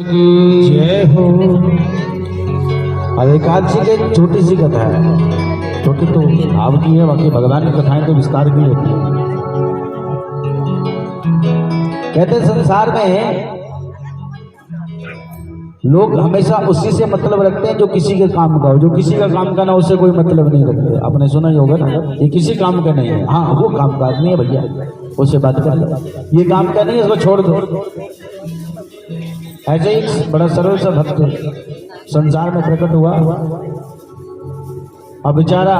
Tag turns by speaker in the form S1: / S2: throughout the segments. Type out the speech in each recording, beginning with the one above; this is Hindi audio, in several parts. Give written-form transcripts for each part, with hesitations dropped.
S1: जय हो। अब एकादशी की एक छोटी सी कथा है, छोटी तो भाव की है, बाकी भगवान की कथाएं तो विस्तार की होती है। कहते हैं संसार में लोग हमेशा उसी से मतलब रखते हैं जो किसी के काम का हो, जो किसी का काम का ना उससे कोई मतलब नहीं रखते। आपने सुना ही होगा ना, ये किसी काम का नहीं है, हाँ वो काम का आदमी है भैया, उससे बात कर लो। ये काम का नहीं है, इसको छोड़ दो। ऐसे ही बड़ा सरल सा भक्त संसार में प्रकट हुआ। अब बेचारा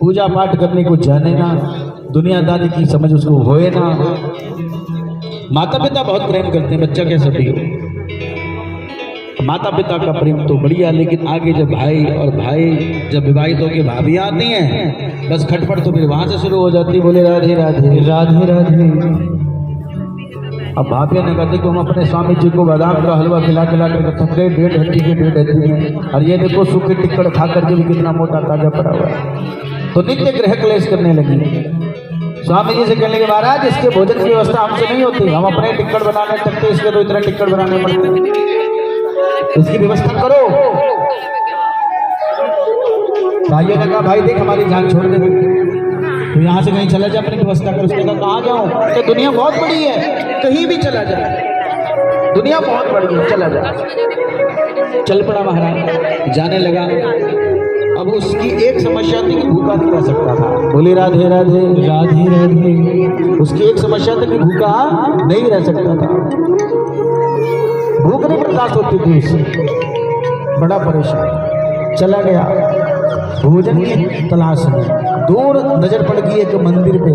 S1: पूजा पाठ करने को जाने ना, दुनियादारी की समझ उसको होए ना। माता पिता बहुत प्रेम करते हैं, बच्चा कैसे भी हो, माता पिता का प्रेम तो बढ़िया, लेकिन आगे जब भाई और भाई जब विवाहित होकर भाभी आती हैं, बस खटपट तो फिर वहां से शुरू हो जाती। बोले राधे राधे राधे राधे। अब भाभी ने कहती कि हम अपने स्वामी जी को बादाम का हलवा खिला खिला कर थक गए, 1.5 हड्डी के 1.5 हड्डी है, और ये देखो सूखे टिक्कड़ खा करके भी कितना मोटा ताजा पड़ा हुआ है। तो नित्य ग्रह क्लेश करने लगी। स्वामी जी से कहने के महाराज इसके भोजन की व्यवस्था हमसे नहीं होती, हम अपने टिक्कड़ बनाने तक, इसके तो इतने टिक्कड़ बनाने पड़ते हैं, इसकी व्यवस्था करो। भाइयों ने कहा भाई देख हमारी जान छोड़ दे, तो यहाँ से कहीं चला जा, अपनी व्यवस्था कर। उसने कहा कहाँ जाऊँ? तो दुनिया बहुत बड़ी है, कहीं भी चला जा, दुनिया बहुत बड़ी है, चला जा। चल पड़ा महाराज, जाने लगा। अब उसकी एक समस्या थी कि भूखा नहीं रह सकता था। बोले राधे राधे राधे राधे। उसकी एक समस्या थी कि भूखा नहीं रह सकता था, भूख नहीं बर्दाश्त होती थी उससे, बड़ा परेशान। चला गया भोजन की तलाश में। दूर नजर पड़ गई एक मंदिर पे,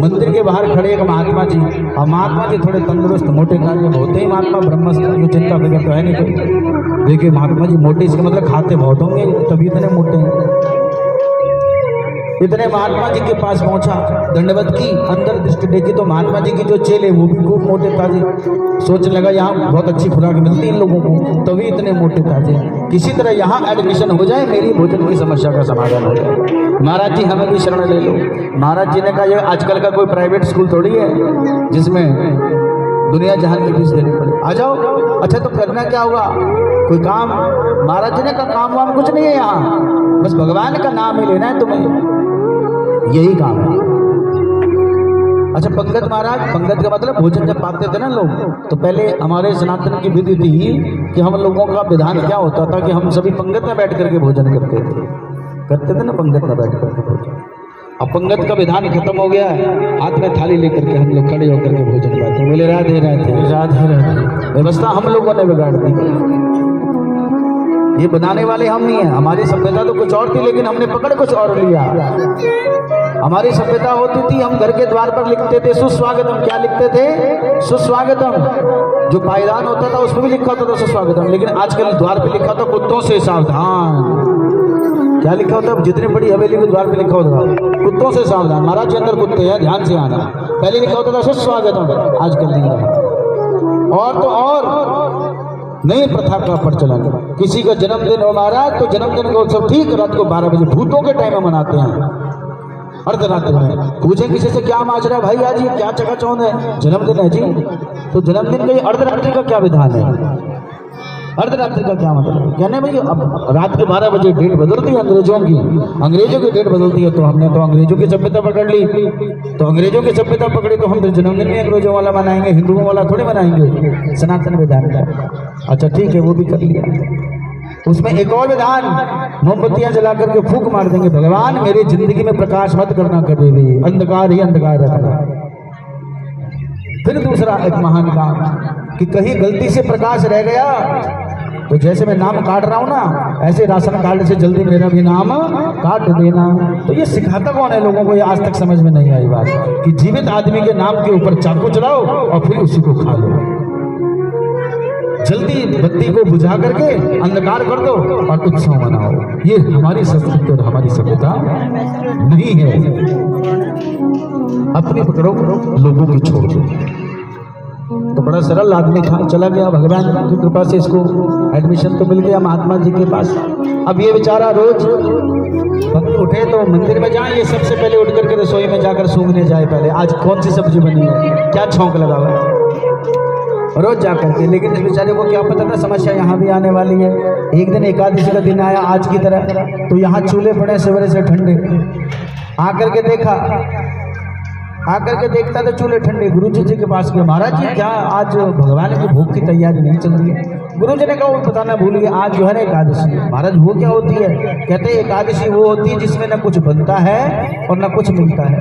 S1: मंदिर के बाहर खड़े एक महात्मा जी, और महात्मा जी थोड़े तंदुरुस्त मोटे कार्य होते ही महात्मा ब्रह्मस्त्र की चिंता फिक्र तो है नहीं कोई। देखिए महात्मा जी मोटे, इसका मतलब खाते बहुत होंगे तभी इतने मोटे हैं। इतने महात्मा जी के पास पहुंचा, दंडवत की, अंदर दृष्टि देखी तो महात्मा जी की जो चेले वो भी खूब मोटे ताजे। सोचने लगा यहाँ बहुत अच्छी खुराक मिलती है इन लोगों को, तभी इतने मोटे ताजे। किसी तरह यहाँ एडमिशन हो जाए, मेरी भोजन की समस्या का समाधान हो जाए। महाराज जी हमें भी शरण ले लो। महाराज जी ने कहा ये आजकल का कोई प्राइवेट स्कूल थोड़ी है जिसमें दुनिया जहान की फीस देनी पड़े, आ जाओ। अच्छा तो करना क्या होगा, कोई काम? महाराज जी ने कहा काम वाम कुछ नहीं है यहाँ, बस भगवान का नाम ही लेना है तुम्हें, यही काम है। अच्छा पंगत महाराज, पंगत का मतलब भोजन जब पाते थे ना लोग, तो पहले हमारे सनातन की विधि थी कि हम लोगों का विधान क्या होता था कि हम सभी पंगत में बैठ करके भोजन करते थे ना, पंगत में बैठ करके भोजन। अब पंगत का विधान खत्म हो गया है, हाथ में थाली लेकर के हम लोग खड़े होकर के भोजन खाते। बोले राधे राधे राधे राधे। व्यवस्था हम लोगों ने बिगाड़ दी, ये बनाने वाले हम नहीं है। हमारी सभ्यता तो कुछ और थी, लेकिन हमने पकड़ कुछ और लिया। हमारी सभ्यता होती थी, हम घर के द्वार पर लिखते थे सुस्वागतम। क्या लिखते थे? सुस्वागतम। जो पायदान होता था उसमें भी लिखा होता था सुस्वागतम, लेकिन आजकल द्वार पे लिखा था कुत्तों से सावधान। क्या लिखा होता है? जितने बड़ी हवेली के द्वार पे लिखा होता था कुत्तों से सावधान, महाराज के अंदर कुत्ते हैं, ध्यान से आना। पहले लिखा होता था सुस्वागतम, आजकल नहीं रहा। और तो और नई प्रथा का प्रचलन, किसी का जन्मदिन हो महाराज तो जन्मदिन का उत्सव ठीक रात को 12 बजे भूतों के टाइम में मनाते हैं, अर्धरात्रि में। पूछे किसी से क्या माजरा है भाई, आज ये क्या चकाचौंध है? जन्मदिन है जी। तो जन्मदिन का ये अर्धरात्रि का क्या विधान है? अर्धरात्रि का क्या मतलब? कहने भाई अब रात के 12 बजे डेट बदलती है अंग्रेजों की डेट बदलती है, तो हमने तो अंग्रेजों की सभ्यता पकड़ ली, तो अंग्रेजों की सभ्यता पकड़ी तो हम तो जन्मदिन में अंग्रेजों वाला मनाएंगे, हिंदुओं वाला थोड़ी मनाएंगे, सनातन विधान का। अच्छा ठीक है, वो भी कर लिया। उसमें एक और विधान, मोमबत्तियां जला करके फूंक मार देंगे, भगवान मेरी जिंदगी में प्रकाश मत करना कभी भी, अंधकार ही अंधकार रखना। फिर दूसरा एक महान काम कि कहीं गलती से प्रकाश रह गया तो जैसे मैं नाम काट रहा हूं ना, ऐसे राशन कार्ड से जल्दी मेरा भी नाम काट देना। तो ये सिखाता कौन है लोगों को? ये आज तक समझ में नहीं आई बात कि जीवित आदमी के नाम के ऊपर चाकू चलाओ और फिर उसी को खा लो। जल्दी बत्ती को बुझा करके अंधकार कर दो और उत्सव मनाओ। ये हमारी संस्कृति और हमारी सभ्यता नहीं है। अपनी पकड़ो, लोगों की छोड़ दो। तो बड़ा सरल आदमी था, चला गया, भगवान की कृपा से इसको एडमिशन तो मिल गया महात्मा जी के पास। अब ये बेचारा रोज उठे तो मंदिर में जाए, ये सबसे पहले उठ करके रसोई में जाकर सूंघने जाए, पहले आज कौन सी सब्जी बनी है, क्या छौंक लगा हुआ है। रोज जा करके। लेकिन इस बेचारे को क्या पता था समस्या यहाँ भी आने वाली है। एक दिन एकादशी का दिन आया आज की तरह, तो यहाँ चूल्हे पड़े सवेरे से ठंडे। आकर के देखता तो चूल्हे ठंडे। गुरुजी जी के पास गया, महाराज जी क्या आज भगवान की भोग की तैयारी नहीं चल रही है? गुरुजी ने कहा वो बताना भूल गए, आज जो है ना एकादशी। महाराज वो क्या होती है? कहते हैं एकादशी वो होती है जिसमें न कुछ बनता है और न कुछ मिलता है।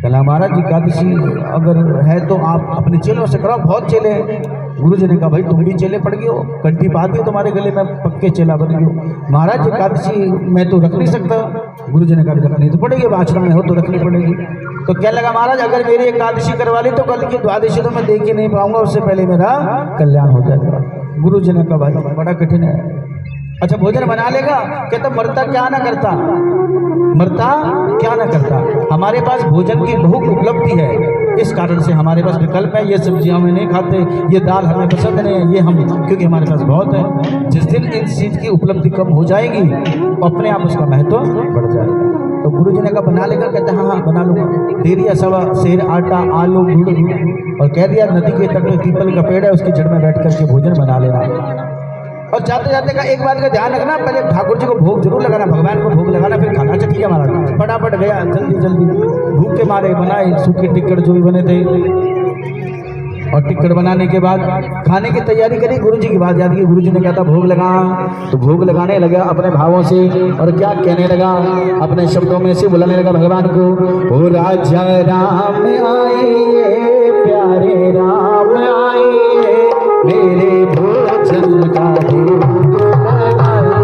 S1: कहला महाराज एकादशी अगर है तो आप अपने चेलों से कराओ, बहुत चेले हैं। गुरुजी ने कहा भाई तुम भी चेले पड़ गए हो, कंठी बात है तुम्हारे गले में, पक्के चेला बन गए हो। महाराज एकादशी मैं तो रख नहीं सकता। गुरुजी ने कहा रखनी तो पड़ेगी, आश्रम में हो तो रखनी पड़ेगी। तो क्या लगा महाराज अगर मेरी एकादशी करवा ली तो कल की द्वादशी तो मैं देख ही नहीं पाऊंगा, उससे पहले मेरा कल्याण हो जाएगा। गुरुजी ने कहा भाई बड़ा कठिन है। अच्छा भोजन बना लेगा? कहता मरता क्या ना करता, मरता क्या ना करता। हमारे पास भोजन की बहुत उपलब्धि है, इस कारण से हमारे पास विकल्प है। ये सब्जियां हमें नहीं खाते, ये दाल हमें पसंद नहीं है, ये हम क्योंकि हमारे पास बहुत है। जिस दिन इन चीज की उपलब्धि कम हो जाएगी अपने आप उसका महत्व बढ़ जाएगा। तो गुरु जी ने कहा बना लेगा? कहते हाँ हाँ बना लूंगा। दे दिया सवा सेर आटा, आलू, गुड़ और कह दिया नदी के तट में पीपल का पेड़ है, उसकी जड़ में बैठ करके भोजन बना लेना। और जाते जाते का एक बात का ध्यान रखना, पहले ठाकुर जी को भोग जरूर लगाना, भगवान को भोग लगाना, फिर खाना चाहिए हमारा। फटाफट गया जल्दी जल्दी, भूख के मारे बनाए सूखे टिक्कड़ जो भी बने थे। और टिक्कड़ बनाने के बाद खाने की तैयारी करी। गुरु जी की बात याद की, गुरु जी ने कहा था भोग लगा, तो भोग लगाने लगा अपने भावों से। और क्या कहने लगा? अपने शब्दों में से बुलाने लगा भगवान को, ओ राजा राम आइए, प्यारे राम आइए, मेरे भोजन का भोग लगाइए।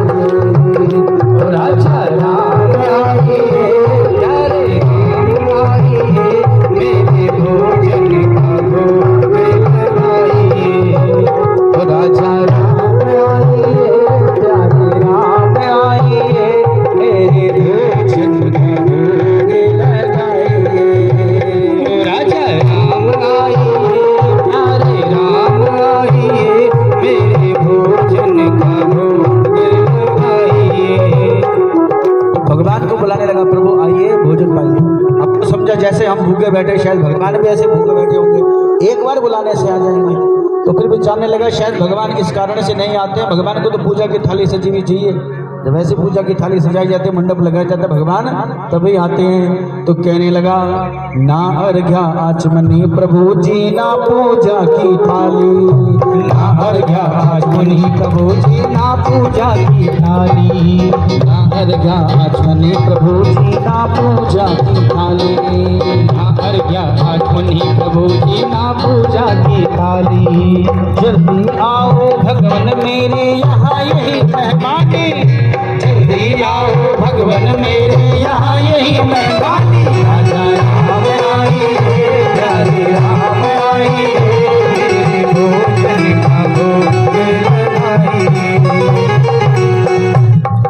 S1: ओ राजा राम आइए, प्यारे राम आइए, मेरे भोजन का भोग लगाइए। ओ राजा राम आइए, प्यारे राम आइए, मेरे भोजन का भोग लगाइए। ओ राजा राम आइए, प्यारे राम आइए, मेरे भोजन का भोग लगाइए। भगवान को बुलाने लगा, प्रभु आइए भोजन पाइए। अब तो समझा जैसे हम भूखे बैठे, शायद भगवान भी ऐसे भूखे बैठे होंगे, एक बार बुलाने से आ जाएंगे। तो फिर भी जानने लगा शायद भगवान इस कारण से नहीं आते हैं, भगवान को तो पूजा की थाली सजी हुई चाहिए। जब ऐसे पूजा की थाली सजाई जाती है, मंडप लगाया जाता है, भगवान तभी आते हैं। तो कहने लगा ना अर्घ्या आचमनी प्रभु जी, ना पूजा की थाली, ना अर्घ्या आचमनी प्रभु जी, ना पूजा की थाली, ना अर्घ्या आचमनी प्रभु जी, ना पूजा की थाली, ना अर्घ्या आचमनी प्रभु जी, ना पूजा की थाली। जल्दी आओ भगवान मेरे यहाँ यही मेहमानी, जल्दी आओ भगवान मेरे यहाँ यही मेहमानी। राजा राम आइए, प्यारे राम आइए, मेरे भोजन का भोग लगाइए।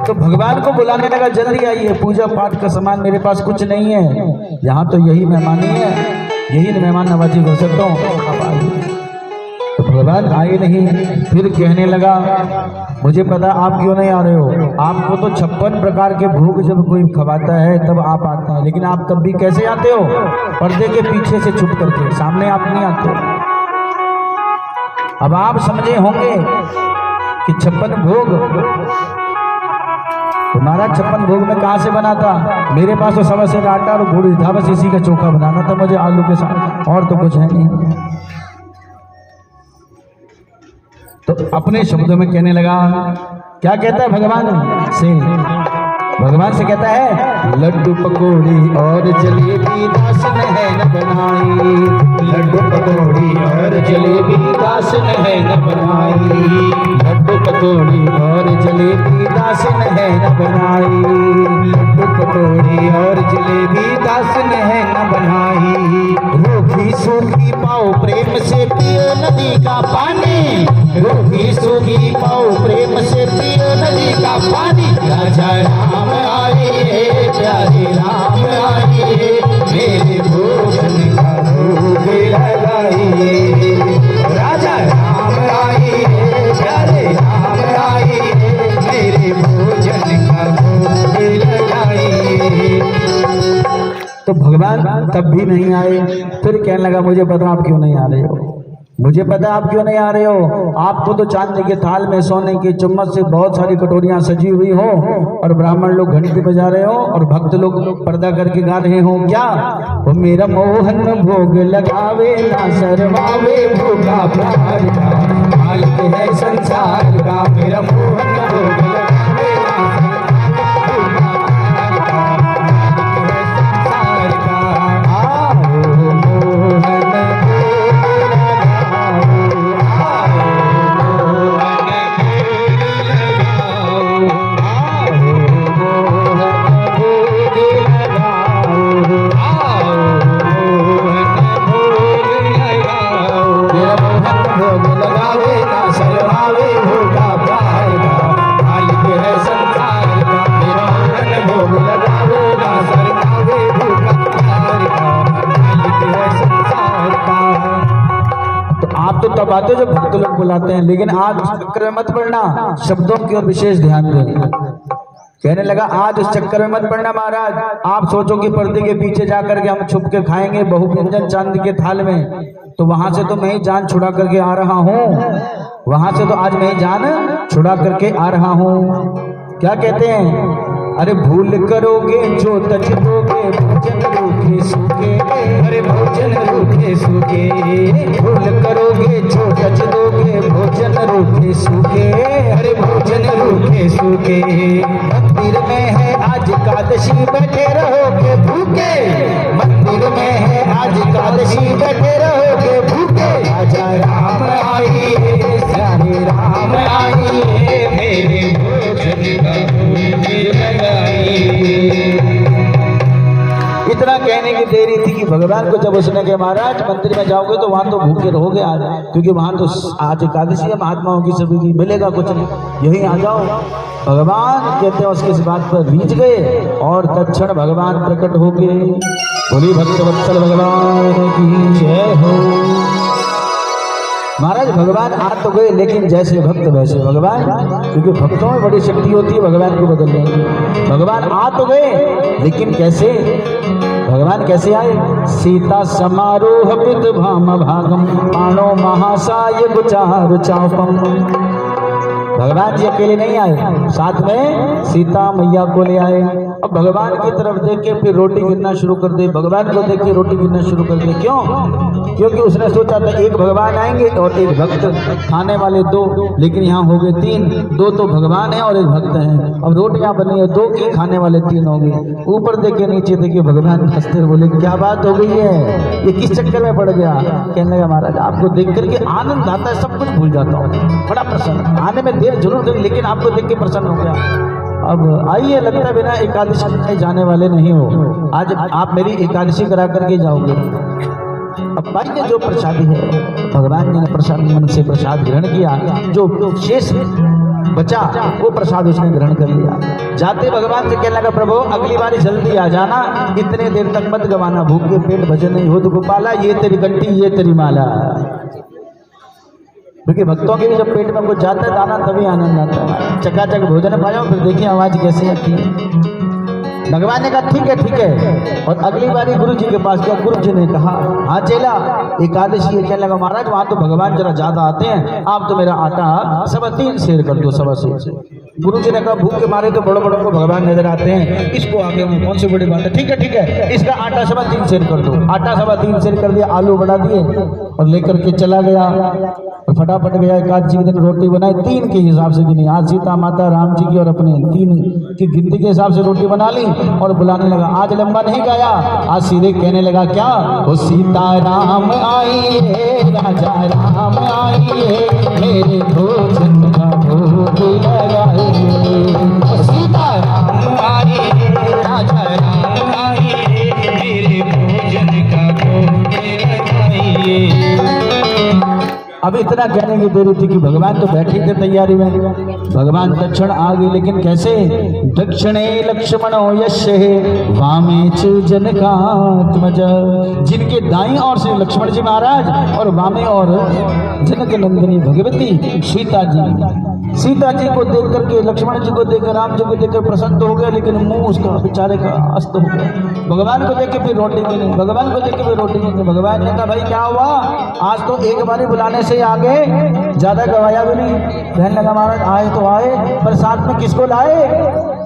S1: तो भगवान को बुलाने लगा जल्दी आइए, पूजा पाठ का सामान मेरे पास कुछ नहीं है, यहाँ तो यही मेहमानी है, यही मेहमान नवाजी कर सकता हूँ। तो भगवान आए नहीं। फिर कहने लगा मुझे पता आप क्यों नहीं आ रहे हो, आपको तो 56 प्रकार के भोग जब कोई खवाता है तब आप आते हैं, लेकिन आप तब भी कैसे आते हो? पर्दे के पीछे से छुप करके, सामने आप नहीं आते हो। अब आप समझे होंगे कि 56 भोग तुम्हारा 56 भोग में कहाँ से बना था? मेरे पास तो सवा से आटा और गुड़ था, बस इसी का चोखा बनाना था मुझे आलू के साथ, और तो कुछ है नहीं। तो अपने शब्दों में कहने लगा, क्या कहता है भगवान से? भगवान से कहता है लड्डू पकौड़ी और जलेबी दास है न बनाई, लड्डू पकौड़ी और जलेबी दास है न बनाई, लड्डू पकौड़ी और जलेबी दास है न बनाई, लड्डू पकौड़ी और जलेबी दास है न बनाई। रोगी सूखी पाओ प्रेम से पियो नदी का पानी, रोगी सूखी पाओ प्रेम से पियो नदी का पानी। राजा राम आइए, प्यारे राम आइए, मेरे भोजन का भोग लगाइए। राजा राम आइए, प्यारे राम आइए, मेरे भोजन का भोग लगाइए। तो भगवान तब भी नहीं आए। फिर कहने लगा मुझे पता आप क्यों नहीं आ रहे हो, मुझे पता है आप क्यों नहीं आ रहे हो। आपको तो चांदी के थाल में सोने की चम्मच से बहुत सारी कटोरियां सजी हुई हो और ब्राह्मण लोग घंटी बजा रहे हो और भक्त लोग पर्दा करके गा रहे हो। क्या वो मेरा मोहन भोग लगावे ना शर्मावे भोगा प्यार का मालिक है संसार का। मेरा मोहन भोग लगावे ना तब आते जो भक्त लोग बुलाते हैं, लेकिन आज चक्कर में मत पड़ना, शब्दों की ओर विशेष ध्यान दें। कहने लगा आज उस चक्कर में मत पड़ना महाराज। आप सोचो कि पर्दे के पीछे जाकर के हम छुप के खाएंगे बहुव्यंजन चांदी के थाल में, तो वहां से तो मैं ही जान छुड़ा करके आ रहा हूँ। वहां से तो आज मैं ही जान छुड़ा करके आ रहा हूँ। क्या कहते हैं, अरे भूल करोगे जो तज दोगे भोजन रूखे सूखे। अरे भोजन रूखे सूखे, भूल करोगे जो तज दोगे भोजन रूखे सूखे। अरे भोजन रूखे सूखे, मंदिर में है आज एकादशी बैठे रहोगे भूखे। मंदिर में है आज एकादशी बैठे रहोगे भूखे। राजा राम आइए सारे राम आइए मेरे भोजन का इतना कहने की देरी थी कि भगवान को जब उसने कहा महाराज मंदिर में जाओगे तो वहां तो भूखे रहोगे आज, क्योंकि वहां तो आज एकादशी है महात्माओं की सभी की, मिलेगा कुछ नहीं, यही आ जाओ। भगवान कहते हैं उसके इस बात पर रीझ गए और तत्क्षण भगवान प्रकट हो गए। बोली भक्तवत्सल भगवान की जय हो। महाराज भगवान आ तो गए, लेकिन जैसे भक्त वैसे भगवान, क्योंकि भक्तों में बड़ी शक्ति होती है भगवान को बदलने की। भगवान आ तो गए, लेकिन कैसे भगवान कैसे आए। सीता समारोह पित भाम भागम पाणो महासाय गुचार चापम। भगवान जी अकेले नहीं आए, साथ में सीता मैया को ले आए। अब भगवान की तरफ देख के फिर रोटी गिनना शुरू कर दे, भगवान को देख के रोटी गिनना शुरू कर दे। क्यों? क्योंकि उसने सोचा था एक भगवान आएंगे और एक भक्त, खाने वाले दो, लेकिन यहाँ हो गए तीन। दो तो भगवान है और एक भक्त है। अब रोटियां बनी है दो की, खाने वाले तीन हो गए। ऊपर देखे नीचे देखे भगवान हंसते बोले क्या बात हो गई है, ये किस चक्कर में पड़ गया। कहने लगा महाराज आपको देख करके आनंद आता है, सब कुछ भूल जाता हूँ, बड़ा प्रसन्न, आने में देर जरूर करी लेकिन आपको देख के प्रसन्न हो गया। अब आइए, लगता बिना एकादशी जाने वाले नहीं हो, आज आप मेरी एकादशी करा करके जाओगे। अब पाइए जो प्रसादी है, भगवान ने प्रसाद मन से प्रसाद ग्रहण किया, जो शेष बचा वो प्रसाद उसने ग्रहण कर लिया। जाते भगवान से कहने लगा प्रभु अगली बार जल्दी आ जाना, इतने देर तक मत गवाना, भूखे पेट भजन नहीं हो तो गोपाला, ये तेरी घंटी ये तेरी माला। क्योंकि भक्तों के भी जब पेट में कुछ जाता है दाना तभी आनंद आता है। चकाचक भोजन पाया, फिर देखिए आवाज कैसी आती है। भगवान ने कहा ठीक है। और अगली बारी गुरु जी के पास गया, गुरु जी ने कहा हाँ चेला एकादशी है। कहने लगा महाराज वहां तो भगवान जरा ज्यादा आते हैं, आप तो मेरा आटा 3.25 सेर कर दो, 3.25 सेर। गुरु जी ने कहा भूख के मारे तो बड़े बड़ों को भगवान नजर आते हैं, इसको आगे में कौन सी बड़ी बात है। ठीक है इसका आटा 3.25 सेर कर दो। आटा 3.25 सेर कर दिया, आलू बढ़ा दिए और लेकर के चला गया और फटाफट गया। एकादशी के दिन रोटी बनाई 3 के हिसाब से गिनी, आज सीता माता राम जी की और अपने 3 की गिनती के हिसाब से रोटी बना ली और बुलाने लगा। आज लंबा नहीं गाया, आज सीधे कहने लगा क्या, वो सीता राम आई है, राजा राम आई है, मेरे भोजन का भोग लगाए। सीता राम आई है, राजा राम आई है, मेरे भोजन का भोग लगाए। अब इतना कहने की देरी थी कि भगवान तो बैठे थे तैयारी में। भगवान दक्षिण आ गए, लेकिन कैसे। दक्षिणे लक्ष्मणो यस्य वामे च जनकात्मज। जिनके दाईं ओर से लक्ष्मण जी महाराज और वामे और जनक नंदिनी भगवती सीता जी, सीता जी को देख करके, लक्ष्मण जी को देखकर, राम जी को देखकर प्रसन्न तो हो गया, लेकिन मुंह उसका बेचारे का अस्त हो गया। भगवान को देख के फिर रोटी की नहीं, भगवान को देख के फिर रोटी की नहीं। भगवान ने कहा भाई क्या हुआ, आज तो एक बारी बुलाने से आगे ज्यादा गवाया भी नहीं। कहने लगा महाराज आए तो आए, पर साथ में किसको लाए,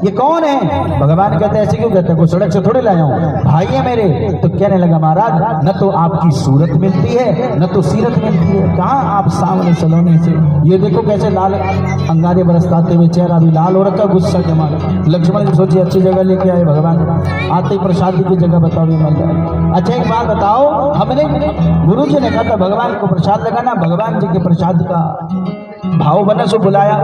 S1: ये कौन है? भगवान कहते हैं ऐसे क्यों कहते हैं, कोई सड़क से थोड़ी लाया हूँ, भाई है मेरे। तो कहने लगा महाराज न तो आपकी सूरत मिलती है न तो सीरत मिलती है, कहाँ आप सामने सलोने से, ये देखो कैसे लाल अंगारे बरसाते हुए, चेहरा भी लाल हो रखा, गुस्सा के मारे। लक्ष्मण जी सोचिए अच्छी जगह लेके आए भगवान, आते ही प्रसादी की जगह बताओ ये मिल जाए। अच्छा एक बात बताओ, हमने गुरु जी ने कहा था भगवान को प्रसाद लगाना, भगवान जी के प्रसाद का भाव बना सो बुलाया।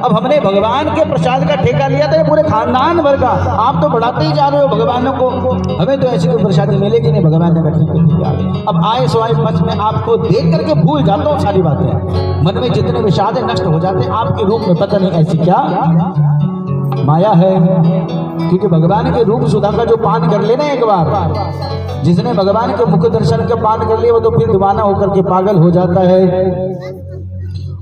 S1: अब हमने भगवान के प्रसाद का ठेका लिया था पूरे खानदान भर का, आप तो बढ़ाते ही जा रहे हो भगवानों को, हमें तो ऐसी कोई प्रसादी मिलेगी नहीं। भगवान ने ठीक। अब आए स्वाई मंच में आपको देख करके भूल जाता हूँ सारी बातें, मन में जितने विषाद नष्ट हो जाते हैं आपके रूप में, पता नहीं ऐसी क्या माया है। क्योंकि भगवान के रूप सुधा का जो पान कर लेना एक बार, जिसने भगवान के मुख दर्शन का पान कर लिया वो तो फिर दीवाना होकर के पागल हो जाता है।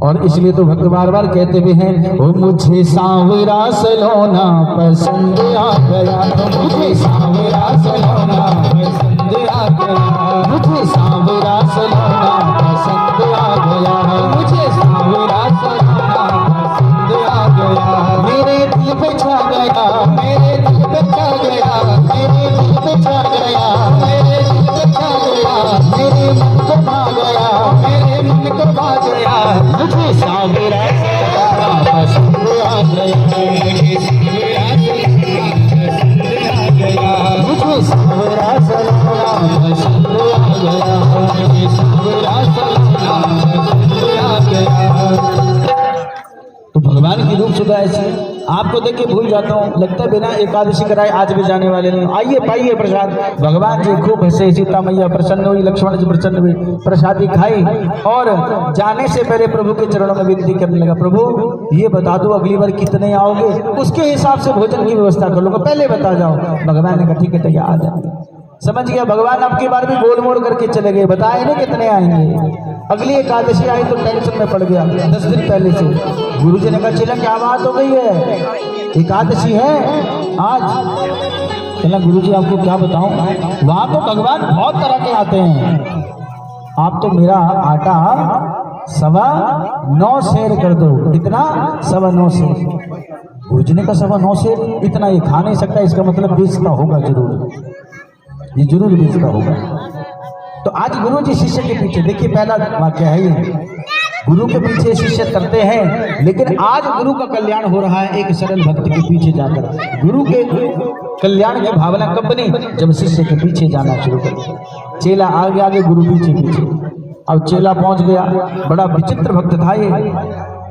S1: और इसलिए तो भक्त बार बार कहते भी हैं, ओ मुझे सांवरा सलोना पसंद आ गया, मुझे सांवरा सलोना पसंद आ गया, मुझे सांवरा सलोना पसंद आ गया, मुझे सांवरा सलोना पसंद आ गया, मेरे दिल पे छा गया, मेरे दिल पे छा गया, मेरे दिल पे छा गया, मेरे दिल पे छा गया, मेरे मन को भा गया, मेरे मन को भा गया, मुझे सांवरा सलोना पसंद आ गया, मुझे सांवरा सलोना पसंद आ गया, मुझे सांवरा सलोना पसंद आ गया। तो भगवान की रूप सुधा ऐसी, आपको देख के भूल जाता हूँ, लगता है बिना एकादशी कराए आज भी जाने वाले नहीं। आइए पाइए प्रसाद। भगवान जी खूब हंसे, सीता मैया प्रसन्न हुई, लक्ष्मण जी प्रसन्न हुए, प्रसादी खाई और जाने से पहले प्रभु के चरणों में विनती करने लगा, प्रभु ये बता दो अगली बार कितने आओगे, उसके हिसाब से भोजन की व्यवस्था कर लूंगा, पहले बता जाओ। भगवान ने कहा ठीक है आ जाएंगे। समझ गया भगवान, अब की बार भी गोल मोड़ करके चले गए, बताए नहीं कितने आएंगे। अगली एकादशी आई तो टेंशन में पड़ गया 10 दिन पहले से। गुरु जी ने कहा चला क्या बात हो गई है, एकादशी है आज। चला गुरु जी आपको क्या बताऊं, वहां तो भगवान बहुत तरह के आते हैं, आप तो मेरा आटा 9.25 सेर कर दो। कितना? 9.25 सेर। गुरु जी ने कहा 9.25 सेर, इतना ये खा नहीं सकता, इसका मतलब 20 का होगा जरूर, ये जरूर 20 का होगा। तो आज गुरु जी शिष्य के पीछे, देखिए पहला वाक्य है ये, गुरु के पीछे शिष्य करते हैं, लेकिन आज गुरु का कल्याण हो रहा है एक सरल भक्त के पीछे जाकर। गुरु के कल्याण की भावना कब बनी, जब शिष्य के पीछे जाना शुरू कर। चेला आगे आगे, गुरु पीछे पीछे। अब चेला पहुंच गया, बड़ा विचित्र भक्त था ये।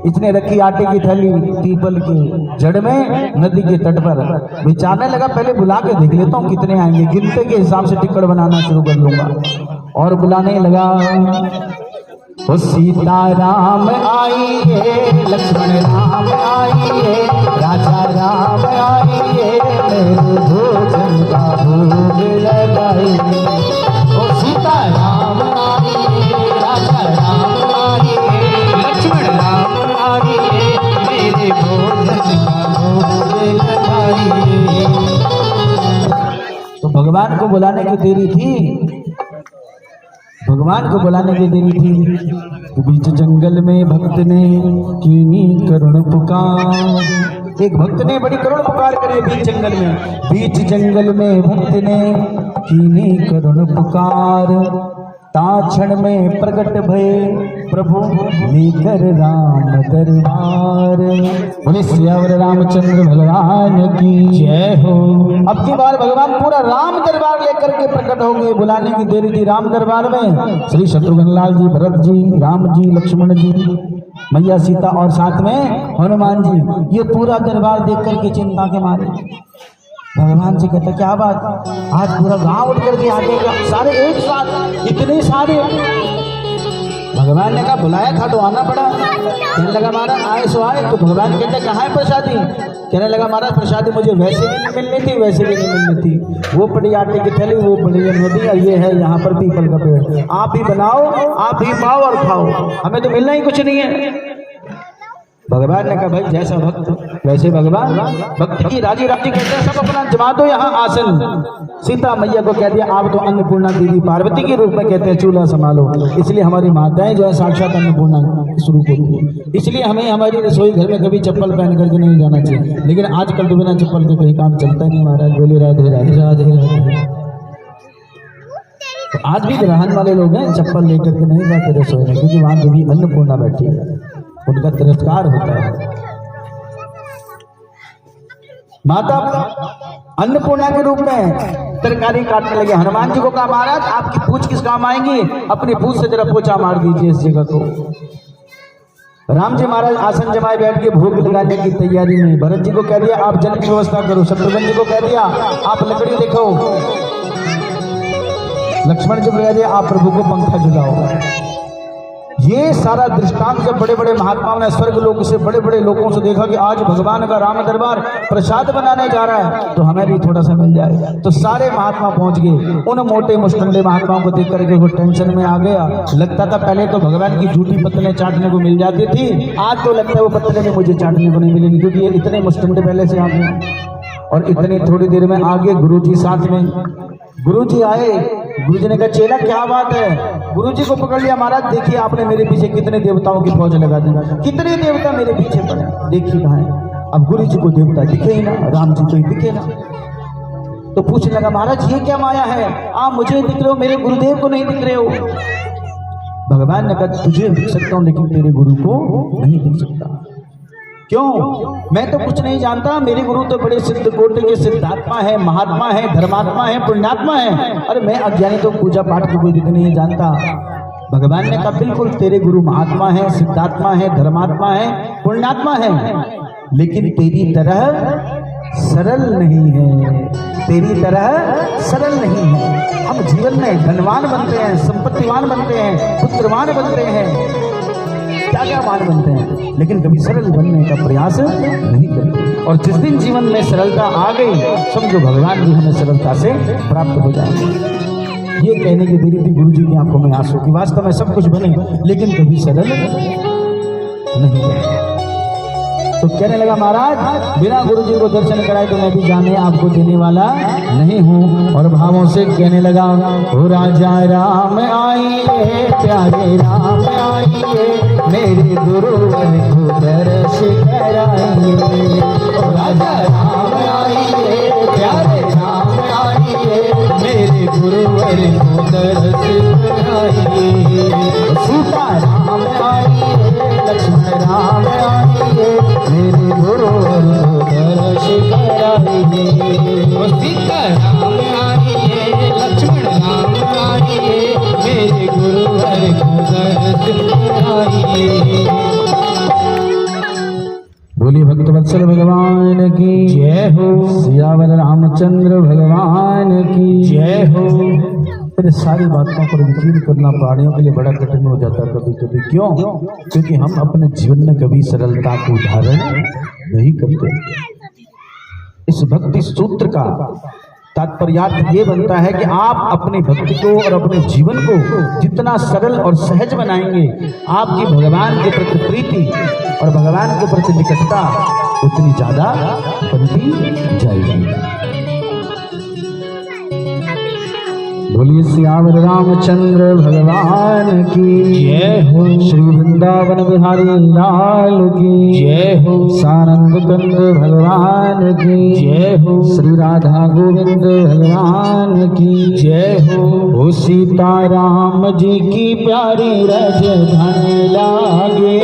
S1: इसने रखी आटे की थैली पीपल के जड़ में नदी के तट पर, विचारने लगा पहले बुला के देख लेता हूँ कितने आएंगे, गिनते के हिसाब से टिकट बनाना शुरू कर लूंगा। और बुलाने लगा, ओ सीता राम आइए, लक्ष्मण राम आइए, राजा राम आइए, मेरे भोजन का भोग लगाइए। ओ सीता राम आइए, राजा राम आइए, लक्ष्मण राम आइए, मेरे भोजन का भोग लगाइए। तो भगवान को बुलाने की देरी थी, भगवान को बुलाने की देरी थी। तो बीच जंगल में भक्त ने कीनी करुण पुकार, एक भक्त ने बड़ी करुण पुकार करी बीच जंगल में। बीच जंगल में भक्त ने कीनी करुण पुकार, ताक्षण में प्रकट भय प्रभु लेकर राम दरबार। बोले सियावर रामचंद्र भगवान की जय हो। अब की बार भगवान पूरा राम दरबार लेकर के प्रकट हो गए। बुलाने की देरी थी राम दरबार में। श्री शत्रुघ्न लाल जी, भरत जी, राम जी, लक्ष्मण जी, मैया सीता और साथ में हनुमान जी, ये पूरा दरबार देख करके चिंता के मारे भगवान से कहते क्या बात, आज पूरा गांव उठ करके आ गया, सारे एक साथ, इतने सारे। भगवान ने कहा बुलाया था तो आना पड़ा। कहने लगा महाराज आए सो आए। तो भगवान कहते कहाँ है प्रसादी? कहने लगा महाराज प्रसादी मुझे वैसे भी नहीं मिलनी थी, वैसे भी नहीं मिलनी थी। वो पड़ी आटे की थैली, वो पड़ी नदी, और ये है यहाँ पर पीपल का पेड़। आप ही बनाओ, आप ही पाओ और खाओ, हमें तो मिलना ही कुछ नहीं है। भगवान ने कहा भाई जैसा भक्त वैसे भगवान। भक्त की राजी राजी कहते हैं सब अपना जमा दो यहाँ आसन। सीता मैया को कह दिया आप तो अन्नपूर्णा देवी पार्वती के रूप में कहते हैं चूल्हा संभालो, इसलिए हमारी माताएं जो है साक्षात अन्नपूर्णा स्वरूप होती है। इसलिए हमें हमारी रसोई घर में कभी चप्पल पहन करके नहीं जाना चाहिए, लेकिन आजकल तो बिना चप्पल के कहीं काम चलता ही नहीं महाराज। बोले राधे राधे राधे राधे। तो आज भी ग्रहण वाले लोग हैं चप्पल लेकर के नहीं जाते रसोई में, क्योंकि वहां देवी अन्नपूर्णा बैठी है, उनका तिरस्कार होता है। माता अन्नपूर्णा के रूप में तरकारी काटने लगे। हनुमान जी को कहा महाराज आपकी पूंछ किस काम आएंगी, अपनी पूंछ से जरा पोछा मार दीजिए इस जगह को। राम जी महाराज आसन जमाए बैठ के भोग लगाने की तैयारी में। भरत जी को कह दिया आप जल की व्यवस्था करो। शत्रुघ्न जी को कह दिया आप लकड़ी देखो। लक्ष्मण जी को कह दिया आप प्रभु को पंखा झुलाओ। ये सारा दृष्टांत जब बड़े बड़े महात्माओं ने स्वर्ग लोक से बड़े बड़े लोगों से देखा कि आज भगवान का राम दरबार प्रसाद बनाने जा रहा है तो हमें भी थोड़ा सा मिल जाए, तो सारे महात्मा पहुंच गए। उन मोटे मुस्टंडे महात्माओं को देख करके वो टेंशन में आ गया। लगता था पहले तो भगवान की झूठी पत्तलें चाटने को मिल जाती थी, आज तो लगता है वो पत्तलें भी मुझे चाटने को नहीं मिलेंगी, क्योंकि ये इतने मुस्टंडे पहले से आ गए। और इतनी थोड़ी देर में आगे गुरु जी साथ में। गुरु जी आए, गुरु जी ने कहा चेला क्या बात है। गुरु जी को पकड़ लिया महाराज देखिए आपने मेरे पीछे कितने देवताओं की फौज लगा दी, कितने देवता मेरे पीछे पड़े, देखिए कहाँ है। अब गुरु जी को देवता दिखे ही ना, राम जी को ही दिखे ना। तो पूछने लगा महाराज ये क्या माया है, आप मुझे दिख रहे हो मेरे गुरुदेव को नहीं दिख रहे हो। भगवान ने कहा तुझे दिख सकता हूं लेकिन तेरे गुरु को नहीं दिख सकता। क्यों? मैं तो कुछ नहीं जानता, मेरे गुरु तो बड़े सिद्ध कोटि के सिद्धात्मा है, महात्मा है, धर्मात्मा है, पुण्यात्मा है। अरे मैं अज्ञानी तो पूजा पाठ की कोई विधि नहीं जानता। भगवान ने कहा बिल्कुल तेरे गुरु महात्मा है, सिद्धात्मा है, धर्मात्मा है, पुण्यात्मा है, लेकिन तेरी तरह सरल नहीं है, तेरी तरह सरल नहीं है। हम जीवन में धनवान बनते हैं, संपत्तिवान बनते हैं, पुत्रवान बनते हैं, क्या क्या मान बनते हैं, लेकिन कभी सरल बनने का प्रयास नहीं करते। और जिस दिन जीवन में सरलता आ गई समझो भगवान भी हमें सरलता से प्राप्त हो जाएंगे। ये कहने की देरी थी गुरु जी की आंखों में आंसू की। वास्तव में सब कुछ बने लेकिन कभी सरल नहीं बने। तो कहने लगा महाराज बिना गुरु जी को दर्शन कराए तो मैं भी जाने आपको देने वाला नहीं हूँ। और भावों से कहने लगा हो राजा राम आइए, प्यारे राम आइए, मेरे गुरुवर को दर्श कराइए। राजा राम आइए, प्यारे राम आइए, मेरे गुरुवर को दर्श कराइए। सीता राम आइए, लक्ष्मण राम आइए, मेरे गुरुवर को दर्श कराइए। सीता राम आइए, लक्ष्मण राम आइए, मेरे गुरुवर को दर्श कराइए। बोली भक्तवत्सल भगवान की जय हो, सियावर रामचंद्र भगवान की जय हो। फिर सारी बातों पर यकीन करना प्राणियों के लिए बड़ा कठिन हो जाता है कभी कभी। क्यों? क्योंकि हम अपने जीवन में कभी सरलता को धारण नहीं करते। इस भक्ति सूत्र का तात्पर्य ये बनता है कि आप अपनी भक्ति को और अपने जीवन को जितना सरल और सहज बनाएंगे, आपकी भगवान के प्रति प्रीति और भगवान के प्रति निकटता उतनी ज्यादा बनती जाएगी। बोलिए सियावर रामचंद्र भगवान की जय हो, श्री वृंदावन बिहारी लाल की जय हो, सानंद कंद भगवान की जय हो, श्री राधा गोविंद भगवान की जय हो। सीताराम जी की प्यारी रज धन लागे।